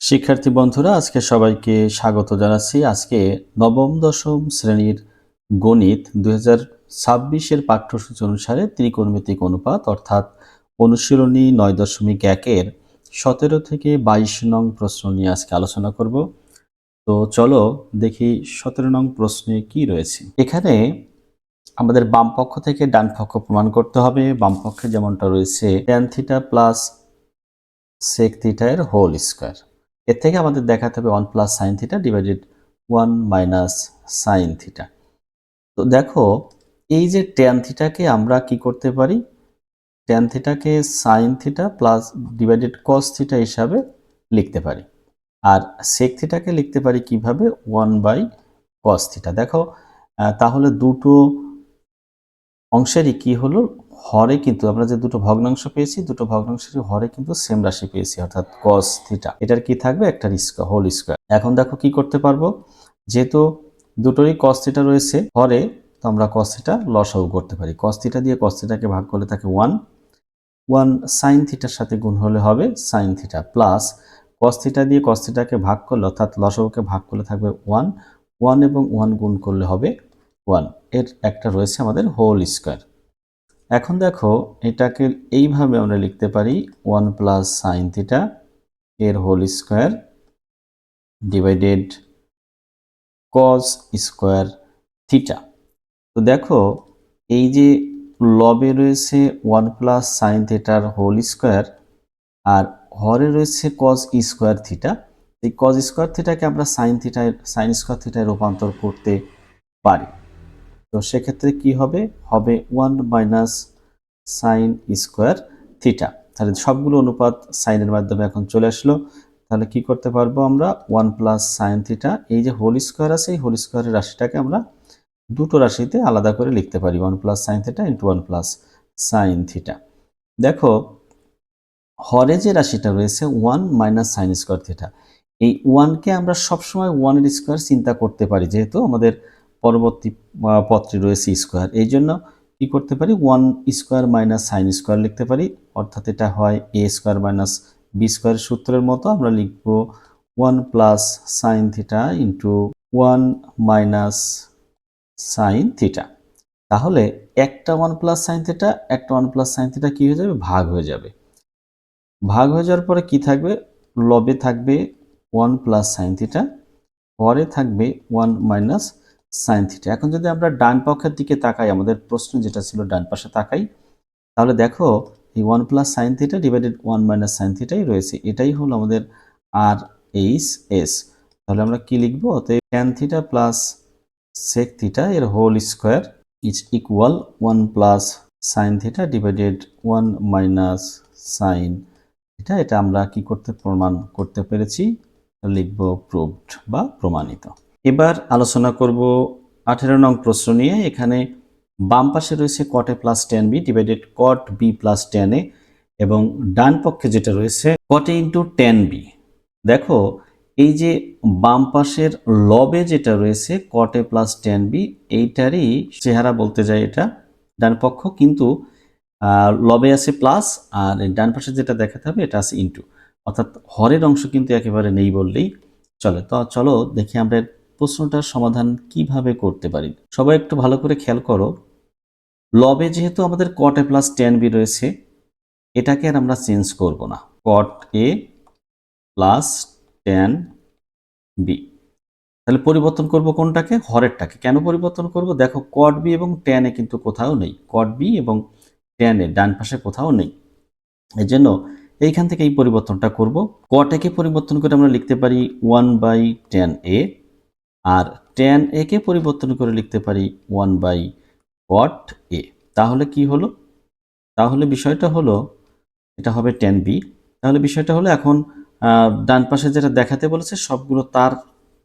শিক্ষার্থী বন্ধুরা, আজকে সবাইকে স্বাগত জানাচ্ছি। আজকে নবম দশম শ্রেণীর গণিত 2026-এর পাঠ্যসূচি অনুসারে ত্রিকোণমিতিক অনুপাত অর্থাৎ অনুশীলনী 9.1-এর 17 থেকে 22 নং প্রশ্ন নিয়ে আজকে আলোচনা করব। তো চলো দেখি 17 নং প্রশ্নে কি রয়েছে। এখানে আমাদের বাম পক্ষ থেকে ডান পক্ষ প্রমাণ করতে হবে। বাম পক্ষে যেমনটা রয়েছে tan theta plus sec theta এর হোল স্কয়ার। এর থেকে আমাদের দেখাতে হবে 1 plus sine theta divided 1 minus sine theta. তো দেখো, এই যে ট্যান থিটাকে আমরা কি করতে পারি, ট্যান থিটাকে sine theta plus divided cos theta হিসাবে লিখতে পারি। আর সেক থিটাকে লিখতে পারি কিভাবে, 1 বাই কস থিটা। দেখো, তাহলে দুটো অংশেরই কি হলো, হরে কিন্তু আমরা যে দুটো ভগ্নাংশ পেয়েছি, দুটো ভগ্নাংশের হরে কিন্তু সেম রাশি পেয়েছি, অর্থাৎ cos থিটা। এটার কি থাকবে, একটা হোল স্কয়ার। এখন দেখো কি করতে পারবো, যেহেতু দুটোরই cos থিটা রয়েছে হরে, তো আমরা cos থিটা লসাগু করতে পারি। cos থিটা দিয়ে cos থিটাকে ভাগ করলে থাকে 1 sin থিটার সাথে গুণ হলে হবে sin theta plus cos theta দিয়ে cos থিটাকে ভাগ করলে অর্থাৎ লসাগুকে ভাগ করলে থাকবে 1 এবং 1 গুণ করলে হবে 1। এর একটা রয়েছে আমাদের হোল স্কয়ার। এখন দেখো, এটাকে এইভাবে আমরা লিখতে পারি 1 প্লাস সাইন থিটা এর whole square divided cos square theta. তো দেখো, এই যে লবে রয়েছে 1 প্লাস সাইন থিটার হোল স্কয়ার আর হরে রয়েছে কস স্কয়ার থিটা। এই কস স্কয়ার থিটাকে আমরা সাইন স্কয়ার থিটায় রূপান্তর করতে পারি। তো সেক্ষেত্রে কি হবে, 1 মাইনাস সাইন স্কয়ার থিটা। তাহলে সবগুলো অনুপাত সাইনের মাধ্যমে এখন চলে আসলো। তাহলে কি করতে পারবো আমরা, 1 প্লাস সাইন থিটা, এই যে হোল স্কয়ার আছে, এই হোল স্কয়ারের রাশিটাকে আমরা দুটো রাশিতে আলাদা করে লিখতে পারি, 1 plus sine theta into 1 plus sine theta. দেখো, হরে যে রাশিটা রয়েছে 1 মাইনাস সাইন স্কয়ার থিটা, এই 1কে আমরা সবসময় 1 এর স্কয়ার চিন্তা করতে পারি, যেহেতু আমাদের পরবর্তী পত্রে রয়েছে স্কয়ার। এই জন্য কি করতে পারি, 1 স্কয়ার মাইনাস সাইন স্কয়ার লিখতে পারি, অর্থাৎ এটা হয় a square minus B square সূত্রের মতো। আমরা লিখব 1 plus sine theta into 1 minus sine theta. তাহলে একটা 1 প্লাস সাইন থিটা, একটা 1 প্লাস সাইন থিটা কি হয়ে যাবে, ভাগ হয়ে যাবে। ভাগ হয়ে যাওয়ার পরে কি থাকবে, লবে থাকবে 1 প্লাস সাইন থিটা, হরে থাকবে 1 মাইনাস সাইন থিটা। এখন যদি আমরা ডান পক্ষের দিকে তাকাই, আমাদের প্রশ্ন যেটা ছিল ডান পাশে তাকাই, তাহলে দেখো এই 1 plus sine theta divided 1 minus sine থিটাই রয়েছে। এটাই হলো আমাদের আর এইচ এস। তাহলে আমরা কি লিখব, অতএব tan theta plus sec theta এর whole square is equal 1 plus sine theta divided 1 minus sine theta. এটা আমরা কি করতে প্রমাণ করতে পেরেছি, লিখব প্রুভড বা প্রমাণিত। এবার আলোচনা করব 18 নং প্রশ্ন নিয়ে। এখানে বাম পাশে রয়েছে cot a plus tan b divided cot b plus tan a এবং ডান পক্ষে যেটা রয়েছে cot a into tan b। দেখো, এই যে বাম পাশের লবে যেটা রয়েছে cot a plus tan b, এইটারই চেহারা বলতে যায় এটা ডান পক্ষ, কিন্তু লবে আছে প্লাস আর ডান পাশে যেটা দেখাতে হবে এটা আছে ইন্টু, অর্থাৎ হরের অংশ কিন্তু একেবারে নেই বললেই চলে। তো চলো দেখি আমরা প্রশ্নটার সমাধান কিভাবে করতে পারি। সবাই একটু ভালো করে খেয়াল করো, লবে যেহেতু আমাদের cot a plus tan b রয়েছে, এটাকে আর আমরা চেঞ্জ করব না, cot a plus tan b। তাহলে পরিবর্তন করব কোনটাকে, হরেরটাকে। কেন পরিবর্তন করব, দেখো cot b এবং tan a কিন্তু কোথাও নেই, cot b এবং tan a ডান পাশে কোথাও নেই। এই জন্য এইখান থেকে এই পরিবর্তনটা করব। cot a কে পরিবর্তন করে আমরা লিখতে পারি 1 বাই tan a, আর tan a কে পরিবর্তন করে লিখতে পারি 1 বাই cot a। তাহলে কি হলো, তাহলে বিষয়টা হলো এটা হবে tan b। তাহলে বিষয়টা হলো এখন ডান পাশে যেটা দেখাতে বলেছে সবগুলো তার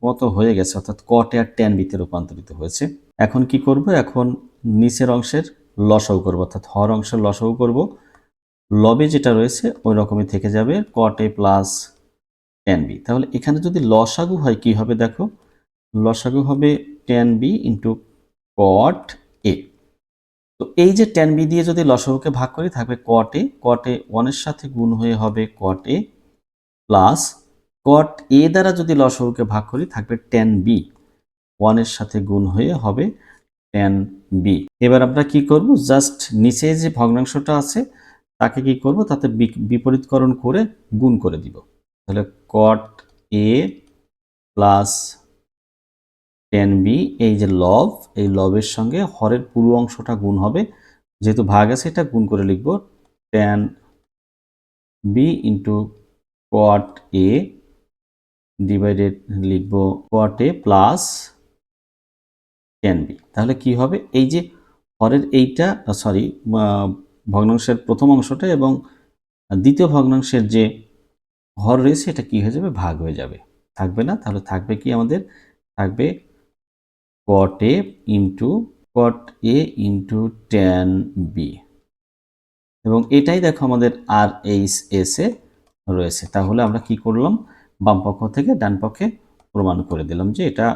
মতো হয়ে গেছে, অর্থাৎ cot a আর tan b তে রূপান্তরিত হয়েছে। এখন কি করব, এখন নিচের অংশের লসাগু করব, অর্থাৎ হর অংশের লসাগু করব। লবে যেটা রয়েছে ওই রকমই থেকে যাবে, cot a plus tan b। তাহলে এখানে যদি লসাগু হয় কি হবে, দেখো লসাগু হবে tan b into cot a। তো এই যে tan b দিয়ে যদি লসাগুকে ভাগ করি থাকবে cot a 1 এর সাথে গুণ হয়ে হবে cot a প্লাস কট এ দ্বারা যদি লসাগুকে ভাগ করি থাকবে ট্যান বি, 1 এর সাথে গুণ হয়ে হবে ট্যান বি। এবার আমরা কি করব, জাস্ট নিচে যে ভগ্নাংশটা আছে তাকে কি করব, তাতে বিপরীতকরণ করে গুণ করে দিব। তাহলে কট এ প্লাস ট্যান বি, এই যে লব, এই লবের সঙ্গে হরের পুরো অংশটা গুণ হবে, যেহেতু ভাগ আছে এটা গুণ করে লিখব ট্যান বি ইন্টু কট এ ডিভাইডেড লিখব কট এ প্লাস ট্যান বি। তাহলে কি হবে, এই যে হরের এইটা সরি ভগ্নাংশের প্রথম অংশটা এবং দ্বিতীয় ভগ্নাংশের যে হর রয়েছে এটা কি হয়ে যাবে, ভাগ হয়ে যাবে, থাকবে না। তাহলে থাকবে কি আমাদের, থাকবে কট এ ইন্টু কট এ ইন্টু ট্যান বি, এবং এটাই দেখো আমাদের আর এইচ এস এ রয়েছে। তাহলে আমরা কি করলাম, বাম পক্ষ থেকে ডান পক্ষে প্রমাণ করে দিলাম যে এটা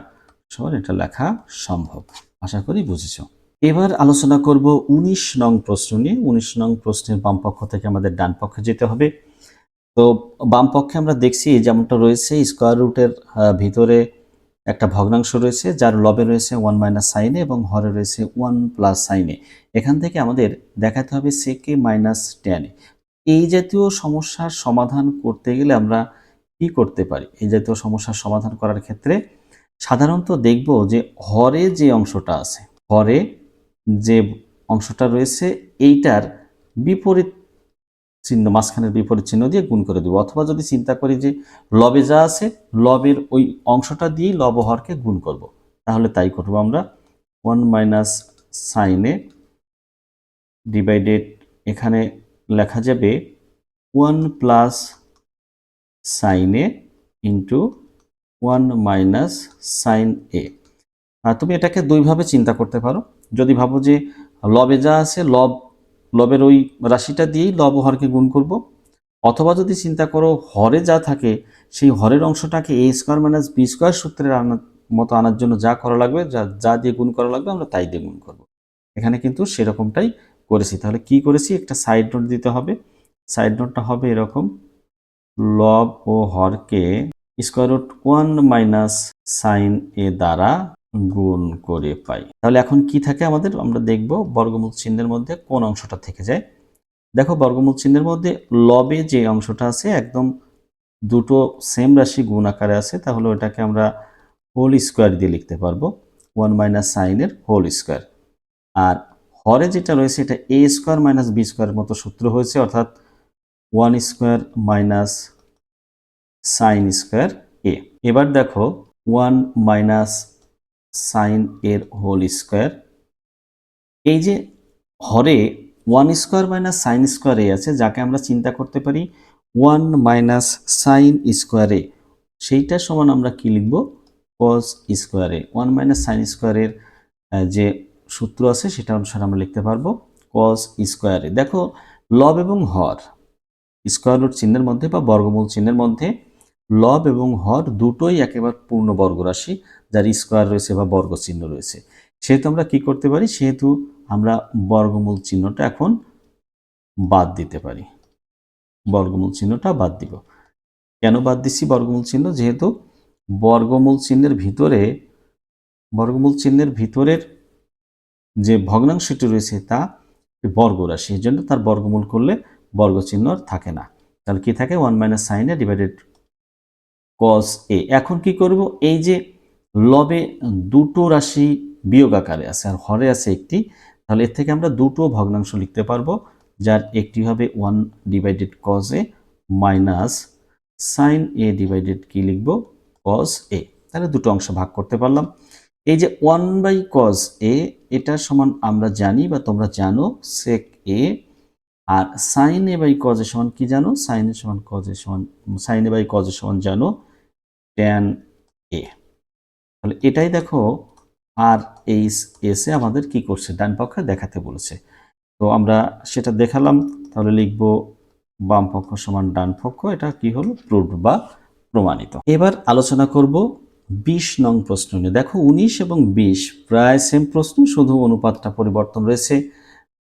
সমান, এটা লেখা সম্ভব। আশা করি বুঝেছ। এবার আলোচনা করব 19 নং প্রশ্ন নিয়ে। 19 নং প্রশ্নের বাম পক্ষ থেকে আমাদের ডান পক্ষে যেতে হবে। তো বাম পক্ষে আমরা দেখছি যেমনটা রয়েছে, স্কোয়ার রুটের ভিতরে একটা ভগ্নাংশ রয়েছে যার লবে রয়েছে 1 মাইনাস সাইনে এবং হরে রয়েছে 1 প্লাস সাইনে। এখান থেকে আমাদের দেখাতে হবে সেকে মাইনাস ট্যানে। এই জাতীয় সমস্যার সমাধান করতে গেলে আমরা কি করতে পারি, এই জাতীয় সমস্যার সমাধান করার ক্ষেত্রে সাধারণত দেখব যে হরে যে অংশটা আছে, হরে যে অংশটা রয়েছে এইটার বিপরীত চিহ্ন, মাঝখানের বিপরীত চিহ্ন দিয়ে গুণ করে দেবো, অথবা যদি চিন্তা করি যে লবে যা আছে লবের ওই অংশটা দিয়েই লব হরকে গুণ করব, তাহলে তাই করব আমরা। 1 মাইনাস সাইনে ডিভাইডেড, এখানে লেখা যাবে 1 প্লাস সাইনে ইন্টু 1 মাইনাস সাইন এ। তুমি এটাকে দুইভাবে চিন্তা করতে পারো। যদি ভাবো যে লবে যা আছে লবের ওই রাশিটা দিয়েই লব হরকে গুণ করব, অথবা যদি চিন্তা করো হরে যা থাকে সেই হরের অংশটাকে এ স্কোয়ার মাইনাস বি স্কোয়ার সূত্রের মতো আনার জন্য যা করা লাগবে, যা দিয়ে গুণ করা লাগবে আমরা তাই দিয়ে গুণ করব। এখানে কিন্তু সেরকমটাই করেছি। তাহলে কি করেছি, একটা সাইড নোট দিতে হবে। সাইড নোটটা হবে এরকম, লব ও হরকে স্কোয়ার রুট 1 মাইনাস সাইন এ দ্বারা গুণ করে পাই। তাহলে এখন কি থাকে আমাদের, আমরা দেখব বর্গমূল চিহ্নের মধ্যে কোন অংশটা থেকে যায়। দেখো বর্গমূল চিহ্নের মধ্যে লবে যে অংশটা আছে একদম দুটো সেম রাশি গুণ আকারে আছে, তাহলে ওটাকে আমরা হোল স্কোয়ার দিয়ে লিখতে পারবো, 1 মাইনাস সাইনের হোল স্কোয়ার। আর হরে যেটা রয়েছে এটা এ স্কোয়ার মাইনাস বি স্কোয়ারের মতো সূত্র হয়েছে, অর্থাৎ 1 স্কোয়ার মাইনাস সাইন স্কোয়ার এ। এবার দেখো 1 মাইনাস সাইন এর হোল স্কোয়ার, এই যে হরে 1 স্কোয়ার মাইনাস সাইন স্কোয়ার এ আছে, যাকে আমরা চিন্তা করতে পারি 1 মাইনাস সাইন স্কোয়ার এ, সেইটা সমান আমরা কি লিখব, কস স্কোয়ার এ। 1 মাইনাস সাইন স্কোয়ারের যে সূত্র আছে সেটা অনুসারে আমরা লিখতে পারবো কস স্কোয়ার এ। দেখো লব এবং হর স্কোয়ার রুট চিহ্নের মধ্যে বা বর্গমূল চিহ্নের মধ্যে লব এবং হর দুটোই একেবারে পূর্ণ বর্গ রাশি যার স্কোয়ার রয়েছে বা বর্গ চিহ্ন রয়েছে। সেহেতু আমরা কি করতে পারি, সেহেতু আমরা বর্গমূল চিহ্নটা এখন বাদ দিতে পারি। বর্গমূল চিহ্নটা বাদ দিব। কেন বাদ দিচ্ছি বর্গমূল চিহ্ন, যেহেতু বর্গমূল চিহ্নের ভিতরের যে ভগ্নাংশটি রয়েছে তা বর্গ রাশি, এর জন্য তার বর্গমূল করলে বর্গ চিহ্ন আর থাকে না। তাহলে কি থাকে, 1 মাইনাস সাইন এ ডিভাইডেড কস এ। এখন কি করব, এই যে লবে দুটো রাশি বিয়োগ আকারে আছে আর হরে আছে একটি, তাহলে এর থেকে আমরা দুটো ভগ্নাংশ লিখতে পারবো, যার একটি হবে 1 divided cos A minus sine A divided কি লিখব, কস এ। তাহলে দুটো অংশ ভাগ করতে পারলাম। এই যে 1 বাই কস এ, এটা সমান আমরা জানি বা তোমরা জানো সেক এ, আর sine A by cos A সমান কি জানো, সাইন এ সমান কজ এ সমান, sine A by cos A সমান জানো ট্যান এ। তাহলে এটাই দেখো আর এইচ এস এ আমাদের কি করছে, ডান পক্ষে দেখাতে বলেছে। তো আমরা সেটা দেখালাম। তাহলে লিখব বাম পক্ষ সমান ডান পক্ষ, এটা কি হলো, প্রুভড বা প্রমাণিত। এবার আলোচনা করব 20 নং প্রশ্ন নিয়ে। দেখো 19 এবং 20 প্রায় সেম প্রশ্ন, শুধু অনুপাতটা পরিবর্তন রয়েছে।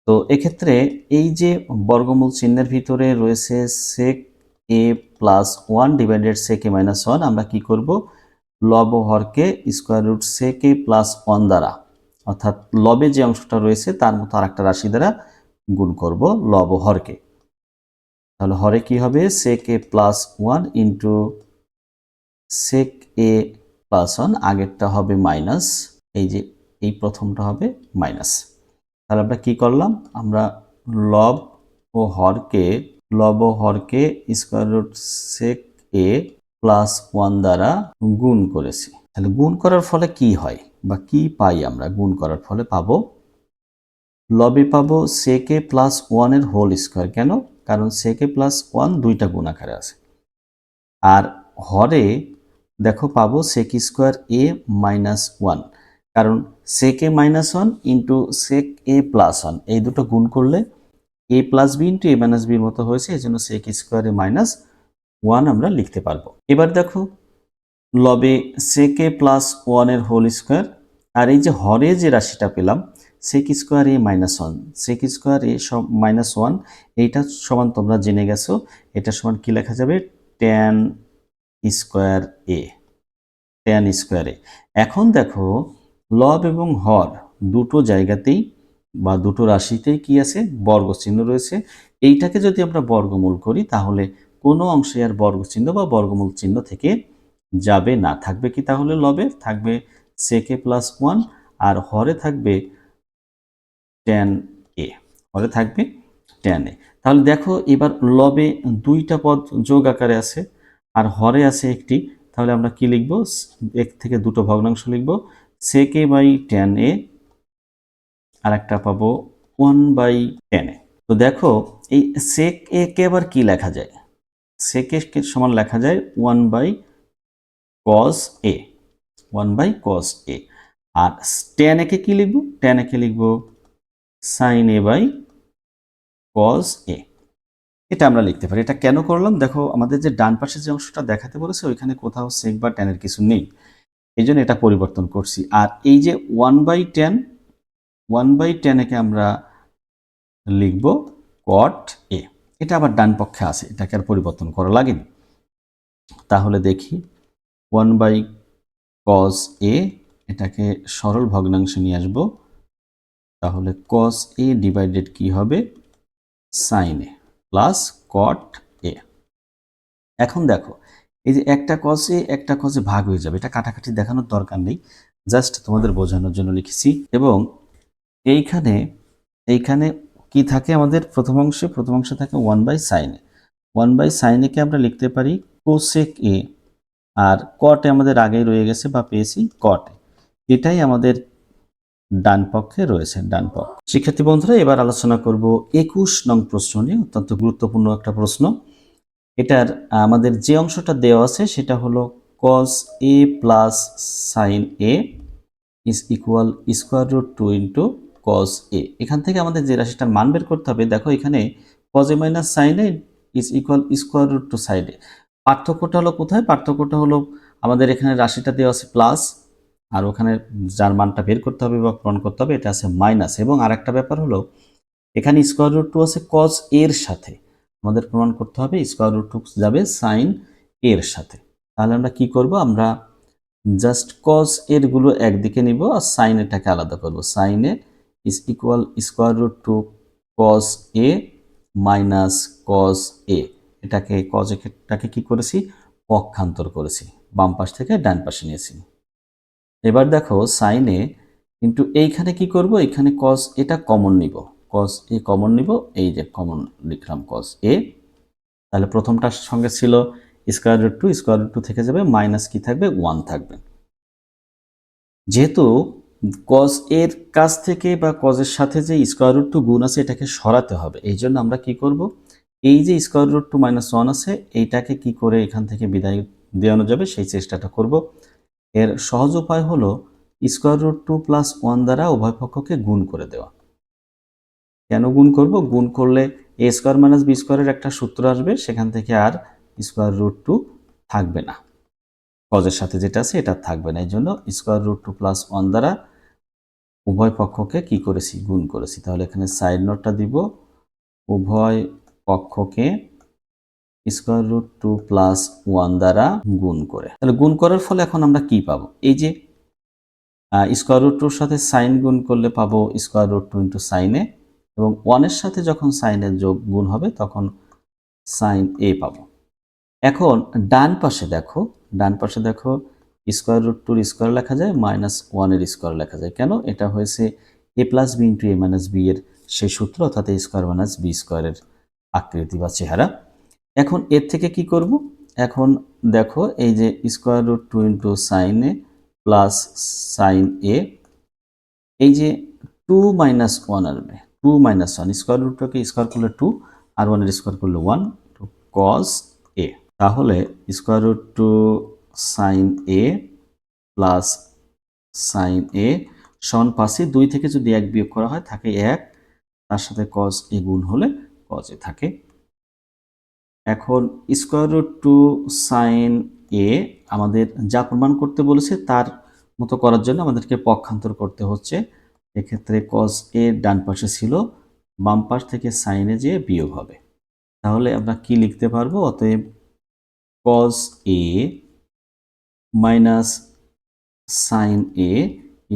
তো এক্ষেত্রে এই যে বর্গমূল চিহ্নের ভিতরে রয়েছে sec A plus 1 divided sec a minus 1 আমরা কি করব লব ও হরকে square root sec a plus 1 দ্বারা অর্থাৎ লবে যে অংশটা রয়েছে তার মতো আরেকটা রাশি দ্বারা গুণ করব লব ও হরকে। তাহলে হরে কি হবে sec a plus 1 into sec a plus 1, আগেরটা হবে মাইনাস, এই যে এই প্রথমটা হবে মাইনাস। তাহলে আমরা কি করলাম, আমরা লব ও হরকে square root sec a plus 1 দ্বারা গুণ করেছি। তাহলে গুণ করার ফলে কি হয় বা কি পাই আমরা, গুণ করার ফলে পাবো লবে পাবো sec a প্লাস 1 এর হোল স্কয়ার। কেন? কারণ sec a প্লাস 1 দুইটা গুণ আকারে আছে। আর হরে দেখো পাবো sec স্কয়ার a মাইনাস 1, কারণ sec a minus 1 into sec a plus 1 এই দুটো গুণ করলে a plus B into a minus বির মতো হয়েছে, এই জন্য sec স্কয়ার a মাইনাস 1 আমরা লিখতে পারবো। এবার দেখো লবে sec a প্লাস 1 এর হোল স্কয়ার, আর এই যে হরে যে রাশিটা পেলাম sec square a minus 1, sec square a minus 1 এইটা সমান তোমরা জেনে গেছো, এটা সমান কি লেখা যাবে tan square a, tan square a। এখন দেখো লব এবং হর দুটো জায়গাতেই বা দুটো রাশিতেই কি আছে বর্গ চিহ্ন রয়েছে। এইটাকে যদি আমরা বর্গমূল করি তাহলে কোনো অংশে আর বর্গ চিহ্ন বা বর্গমূল চিহ্ন থেকে যাবে না। থাকবে কি তাহলে লবে থাকবে sec a প্লাস 1 আর হরে থাকবে tan a, হরে থাকবে tan a। তাহলে দেখো এবার লবে দুইটা পদ যোগ আকারে আছে আর হরে আছে একটি, তাহলে আমরা কি লিখব, এক থেকে দুটো ভগ্নাংশ লিখব sec a by tan a আর একটা পাবো 1 বাই tan a। তো দেখো এই sec a কে আবার কি লেখা যায়, sec a কে সমান লেখা যায় 1 by cos a, 1 by cos a। আর tan a কে কি লিখব, tan a কে লিখব sin a by cos a। এটা আমরা লিখতে পারি। এটা কেন করলাম, দেখো আমাদের যে ডান পাশে যে অংশটা দেখাতে বলেছে ওইখানে কোথাও sec বা tan এর কিছু নেই, এই জন্য এটা পরিবর্তন করছি। আর এই যে 1 বাই tan একে আমরা লিখব cot a, এটা আবার ডান পক্ষে আছে, এটাকে আর পরিবর্তন করা লাগেনি। তাহলে দেখি 1 বাই cos a, এটাকে সরল ভগ্নাংশে নিয়ে আসব, তাহলে cos a ডিভাইডেড কি হবে sin a plus cot a। এখন দেখো এই যে একটা cos a একটা cos a ভাগ হয়ে যাবে, এটা কাটাকাটি দেখানোর দরকার নেই, জাস্ট তোমাদের বোঝানোর জন্য লিখেছি। এবং এইখানে কি থাকে আমাদের প্রথম অংশে থাকে 1 by sin a, 1 by sin a কে আমরা লিখতে পারি cosec a, R cot a আমাদের আগেই রয়ে গেছে বা পেয়েছি cot a, এটাই আমাদের ডান পক্ষে রয়েছে, ডান পক্ষ। শিক্ষার্থী বন্ধুরা এবার আলোচনা করব 21 নং প্রশ্ন নিয়ে, অত্যন্ত গুরুত্বপূর্ণ একটা প্রশ্ন। এটার আমাদের যে অংশটা দেওয়া আছে সেটা হলো cos a plus sin a is equal square root 2 into cos a। এখান থেকে আমাদের যে রাশিটার মান বের করতে হবে, দেখো এখানে cos a minus sin a is equal square root 2 sine a। পার্থক্যটা হলো কোথায়, পার্থক্যটা হলো আমাদের এখানে রাশিটা দেওয়া আছে প্লাস, আর ওখানে যার মানটা বের করতে হবে বা প্রমাণ করতে হবে এটা আছে মাইনাস। এবং আরেকটা ব্যাপার হলো এখানে স্কোয়ার রুট 2 আছে cos এর সাথে, আমাদের প্রমাণ করতে হবে স্কোয়ার রুট 2 যাবে sin এর সাথে। তাহলে আমরা কি করব, আমরা জাস্ট cos এর গুলো একদিকে নিব আর sin এটাকে আলাদা করব। sin a is equal square root 2 cos a minus cos a, এটাকে cos এটাকে কি করেছি পক্ষান্তর করেছি, বাম পাশ থেকে ডান পাশে নিয়েছি। এবার দেখো sin a কিন্তু এইখানে কি করব, এখানে cos এটা কমন নিব, cos a কমন নিব, এই যে কমন লিখলাম cos a। তাহলে প্রথমটার সঙ্গে ছিল স্কোয়ার রুট 2, স্কোয়ার রুট 2 থেকে যাবে মাইনাস কি থাকবে 1 থাকবে। যেহেতু cos এর কাছ থেকে বা cos এর সাথে যে স্কোয়ার রুট 2 গুণ আছে এটাকে সরাতে হবে, এই জন্য আমরা কি করব, এই যে স্কোয়ার রুট 2 মাইনাস 1 আছে এইটাকে কি করে এখান থেকে বিদায় দেওয়ানো যাবে সেই চেষ্টাটা করব। এর সহজ উপায় হলো স্কোয়ার রুট 2 প্লাস 1 দ্বারা উভয় পক্ষকে গুণ করে দেওয়া। কেন গুণ করব, গুণ করলে এ স্কোয়ার মাইনাস বি স্কোয়ারের একটা সূত্র আসবে, সেখান থেকে আর স্কোয়ার রুট 2 থাকবে না, cos এর সাথে যেটা আছে এটা থাকবে না, এই জন্য স্কোয়ার রুট 2 প্লাস 1 দ্বারা উভয় পক্ষকে কি করেছি গুণ করেছি। তাহলে এখানে সাইড নোটটা দিব, উভয় পক্ষকে স্কোয়ার রুট 2 প্লাস 1 দ্বারা গুণ করে। তাহলে গুণ করার ফলে এখন আমরা কি পাবো? এই যে স্কোয়ার রুট 2 সাথে সাইন গুণ করলে পাবো স্কোয়ার রুট 2 ইন্টু সাইন এ, এবং 1 এর সাথে যখন সাইনের যোগ গুণ হবে তখন সাইন এ পাবো। এখন ডান পাশে দেখো স্কোয়ার রুট 2 এর স্কোয়ার লেখা যায়, মাইনাস 1 এর স্কোয়ার লেখা যায়। কেন? এটা হয়েছে এ প্লাস বি ইন্টু এ মাইনাস বি এর সেই সূত্র, অর্থাৎ এ স্কোয়ার মাইনাস বি স্কোয়ারের আকৃতি বা চেহারা। এখন এর থেকে কি করব? এখন দেখো এই যে স্কোয়ার রুট 2 ইন্টু সাইন এ প্লাস সাইন এ, এই যে 2 মাইনাস 1 আসবে, 2 মাইনাস 1 স্কোয়ার রুটটাকে স্কোয়ার করলে 2 আর 1 এর স্কোয়ার করলে 1, তো কস এ। তাহলে square root 2 sign A plus sign A সমান পাশে 2 থেকে যদি 1 বিয়োগ করা হয় থাকে 1, তার সাথে কস এ গুণ হলে কস এ থাকে। এখন স্কোয়ার রুট 2 সাইন এ আমাদের যা প্রমাণ করতে বলেছে তার মতো করার জন্য আমাদেরকে পক্ষান্তর করতে হচ্ছে। এক্ষেত্রে কস এ ডান পাশে ছিল, বাম পাশ থেকে সাইনে যেয়ে বিয়োগ হবে। তাহলে আমরা কি লিখতে পারবো? অতএব cos A minus sine A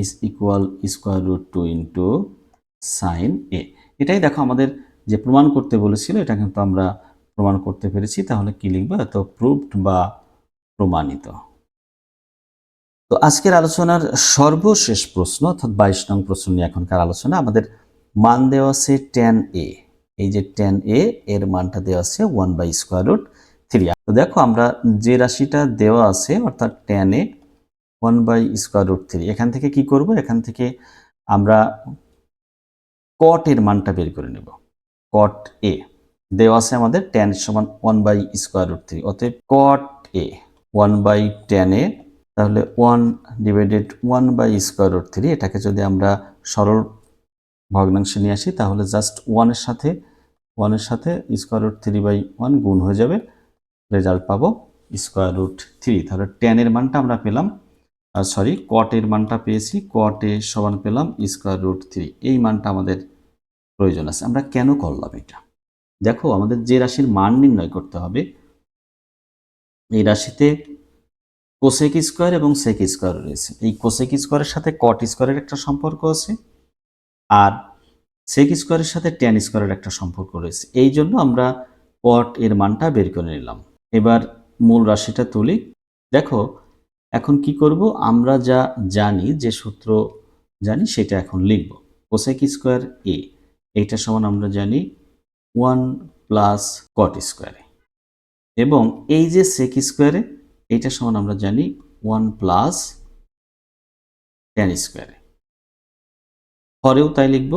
is equal square root 2 into sine A. এটাই দেখো আমাদের যে প্রমাণ করতে বলেছিল, এটা কিন্তু আমরা প্রমাণ করতে পেরেছি। তাহলে কি লিখবো? এত প্রুভড বা প্রমাণিত। তো আজকের আলোচনার সর্বশেষ প্রশ্ন, অর্থাৎ 22 নং প্রশ্ন নিয়ে এখনকার আলোচনা। আমাদের মান দেওয়া আছে tan a, এই যে tan a এর মানটা দেওয়া আছে 1 বাই স্কোয়ার রুট 3। তো দেখো আমরা যে রাশিটা দেওয়া আছে অর্থাৎ tan a 1 by square root 3, এখান থেকে কি করব? এখান থেকে আমরা cot এর মানটা বের করে নেব। cot a দেওয়া আছে আমাদের tan সমান 1 বাই স্কোয়ার রুট 3, অতএব cot a 1 by tan a, তাহলে 1 ডিভাইডেড 1 বাই স্কোয়ার রুট 3, এটাকে যদি আমরা সরল ভগ্নাংশে নিয়ে আসি তাহলে জাস্ট 1 এর সাথে স্কোয়ার রুট 3 বাই 1 গুণ হয়ে যাবে, রেজাল্ট পাবো স্কোয়ার রুট 3। তাহলে tan এর মানটা আমরা পেলাম, cot এর মানটা পেয়েছি, cot a সমান পেলাম স্কোয়ার রুট 3। এই মানটা আমাদের প্রয়োজন আছে। আমরা কেন করলাম এটা? দেখো আমাদের যে রাশির মান নির্ণয় করতে হবে, এই রাশিতে কোসেক স্কোয়ার এবং সেক স্কোয়ার রয়েছে। এই কোসেক স্কোয়ারের সাথে কট স্কোয়ারের একটা সম্পর্ক আছে, আর সেক স্কোয়ারের সাথে ট্যান স্কোয়ারের একটা সম্পর্ক রয়েছে। এই জন্য আমরা কট এর মানটা বের করে নিলাম। এবার মূল রাশিটা তুলি। দেখো এখন কি করব? আমরা যা জানি, যে সূত্র জানি সেটা এখন লিখব। কোসেক স্কোয়ার এ, এইটা সমান আমরা জানি 1 প্লাস কট স্কোয়ারে, এবং এই যে সেক স্কোয়ারে এইটা সমান আমরা জানি 1 প্লাস ট্যান স্কোয়ারে। পরেও তাই লিখব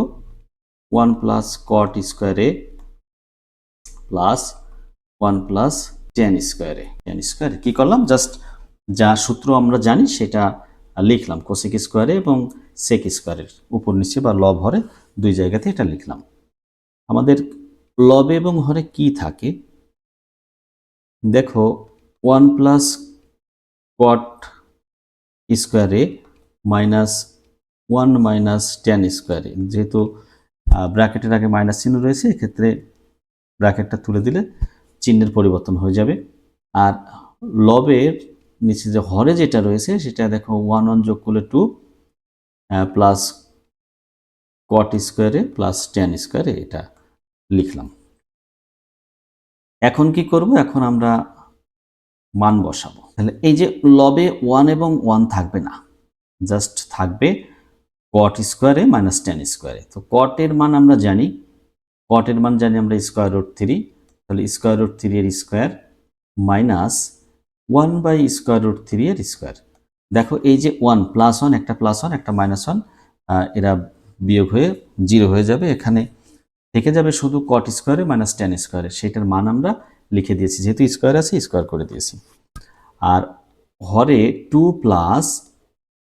1 প্লাস কট স্কোয়ারে প্লাস 1 প্লাস ট্যান স্কোয়ারে। কি করলাম? জাস্ট যা সূত্র আমরা জানি সেটা লিখলাম কোসেক স্কোয়ারে এবং সেক স্কোয়ারের উপর নিচে বা লব হরে দুই জায়গাতে এটা লিখলাম। আমাদের লবে এবং হরে কি থাকে? দেখো 1 প্লাস কট স্কোয়ারে মাইনাস 1 মাইনাস ট্যান স্কোয়ারে, যেহেতু ব্র্যাকেটের আগে মাইনাস চিহ্ন রয়েছে, এক্ষেত্রে ব্র্যাকেটটা তুলে দিলে চিহ্নের পরিবর্তন হয়ে যাবে। আর লবের নিচে যে হরে যেটা রয়েছে সেটা দেখো 1 1 যোগ করলে 2 প্লাস কট স্কোয়ারে প্লাস ট্যান স্কোয়ারে, এটা লিখলাম। এখন কি করব? এখন আমরা মান বসাবো। তাহলে এই যে লবে 1 এবং 1 থাকবে না, জাস্ট থাকবে কট স্কোয়ারে মাইনাস ট্যান স্কোয়ারে। তো কটের মান আমরা জানি, আমরা স্কোয়ার রুট 3, তাহলে স্কোয়ার রুট 3 এর square minus 1 by square root 3 এর স্কোয়ার। দেখো এই যে 1 প্লাস 1, একটা প্লাস 1 একটা মাইনাস 1, এরা বিয়োগ হয়ে 0 হয়ে যাবে। এখানে থেকে যাবে শুধু কট স্কোয়ারে মাইনাস ট্যান স্কোয়ারে, সেটার মান আমরা লিখে দিয়েছি, যেহেতু স্কোয়ার আছে স্কোয়ার করে দিয়েছি। আর হরে 2 প্লাস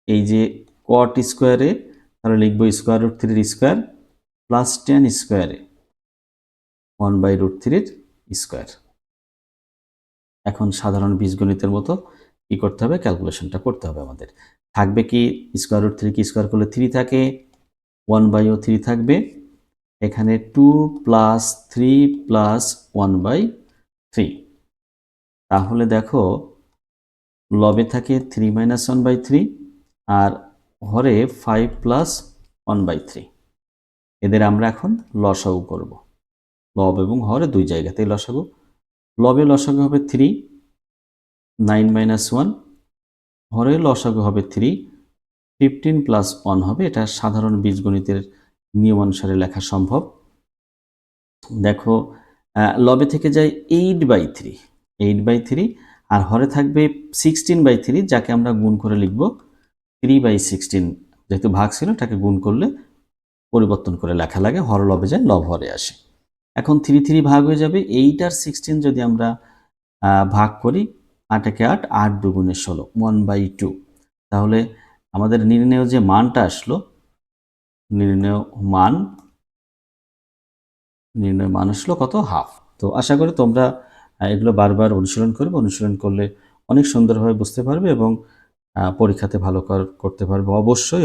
এই যে কট স্কোয়ারে, তাহলে লিখবো স্কোয়ার রুট 3 এর স্কোয়ার প্লাস ট্যান স্কোয়ারে 1 বাই রুট 3 এর স্কোয়ার। এখন সাধারণ বীজগণিতের মতো কি করতে হবে? ক্যালকুলেশনটা করতে হবে আমাদের। থাকবে কি স্কোয়ার রুট 3 কি স্কোয়ার করলে 3 থাকে, 1 বাই 3 থাকবে, এখানে 2 প্লাস 3 প্লাস 1 বাই 3, তাহলে দেখো লবে থাকে 3 - 1/3 আর হরে 5 + 1/3। এদের আমরা এখন লসাগু করব। লব এবং হরে দুই জায়গাতেই লসাগু। লবে লসাগু হবে 3, 9 - 1, হরে লসাগু হবে 3, 15 + 1 হবে। এটা সাধারণ বীজগণিতের নিয়ম অনুসারে লেখা সম্ভব। দেখো লবে থেকে যায় 8/3, 8/3, আর হরে থাকবে 16/3, যাকে আমরা গুণ করে লিখব 3/16। যেহেতু ভাগ ছিল এটাকে গুণ করলে পরিবর্তন করে লেখা লাগে, হর লবে যায় লব হরে আসে। এখন 3 ভাগ হয়ে যাবে। 8 আর 16 যদি আমরা ভাগ করি, 8 একে 8, 8 দুগুণে 16, 1/2। তাহলে আমাদের নির্ণেয় যে মানটা আসলো, নির্ণেয় মান আসলো কত? হাফ। তো আশা করি তোমরা এগুলো বারবার অনুশীলন করবে। অনুশীলন করলে অনেক সুন্দরভাবে বুঝতে পারবে এবং পরীক্ষাতে ভালো করতে পারবে। অবশ্যই।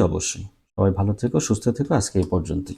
সবাই ভালো থেকো, সুস্থ থেকো। আজকে এই পর্যন্তই।